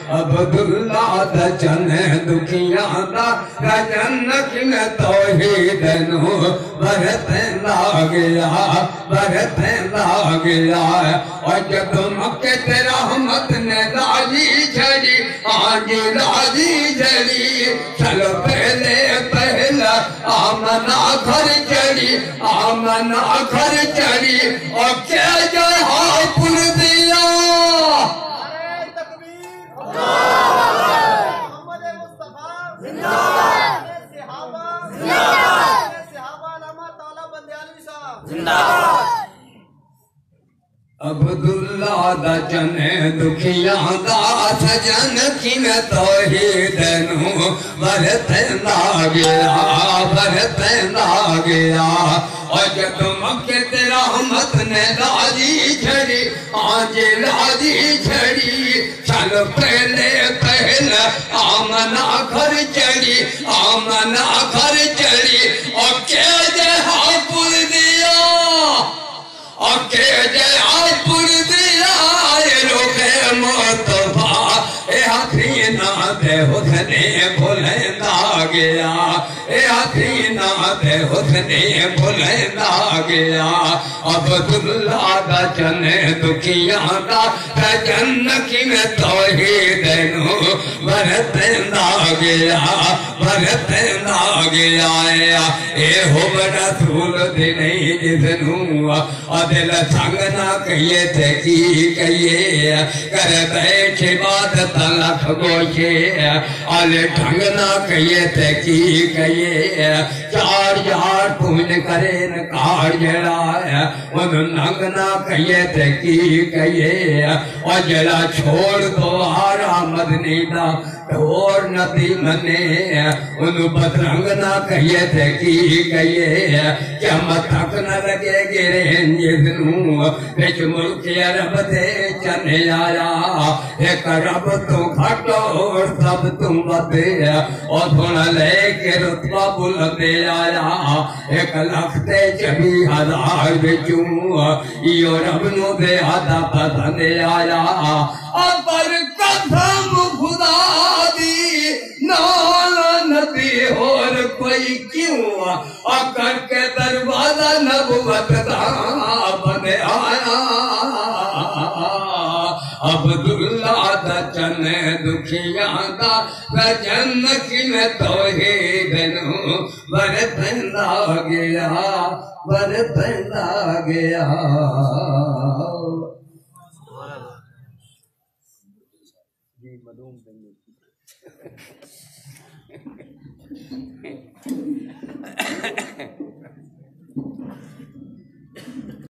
عبداللہ دا چنے دکھیاں دا رجن کن توحید نو برتیں لاغیا اور جدو مکہ تے رحمت نے لاجی جھڑی آجی لاجی جھڑی چلو پہلا آمنا گھر چڑی اور کیا جہاں پل دیا محمد مصطفیٰ زندہ صحابہ علامہ تعالیٰ بندیالوی صاحب زندہ عبداللہ دا چنے دکھیاں دا سجن کن توحید نو برتیں لاغیا اور جب مکہ تے رحمت نے لاجی جھڑی آج لاجی جھڑی چل پہلا آمنا گھر چڑی اور کہ جہاں پل دیا اور کہ جہاں پل دیا روکے مصطفیٰ اے حسینہ دے حسنے بھولندا گیا اے حسینہ دے حسنے بھولندا گیا عبداللہ دا چنے دکھیاں دا رجن کن توحید نو برتیں گیا اے ہو رسول دی نہیں جس نو دل سنگ نہ کہیے تھے کی کہیے کر بیٹھ عبادت لکھ گوشے آل ڈھنگ نہ کہیے تھے کی کہیے چار یار پون کرے نکار جڑا ان ننگ نہ کہیے تھے کی کہیے اور جڑا چھوڑ دو آرا مدنی دا اور ندی منے ان بدرنگ نہ کہیے تھے کی کہیے کیا متھک نہ لگے گرین جدنو بچ ملک عرب دے چنے آیا ایک رب تو گھٹ اور سب تم بدے اور دھونا لے کے رتبہ بلدے آیا ایک لکھتے 24,000 بچوں یہ رب نو دے آدھا پسندے آیا پر قسم خدا دی نبی اور کوئی کیوں کر کے دروازہ نبوت دا بنے آیا عبداللہ دا چنے دکھیاں دا رجن کن توحید نو برتیں لاغیا جی مدوم دیں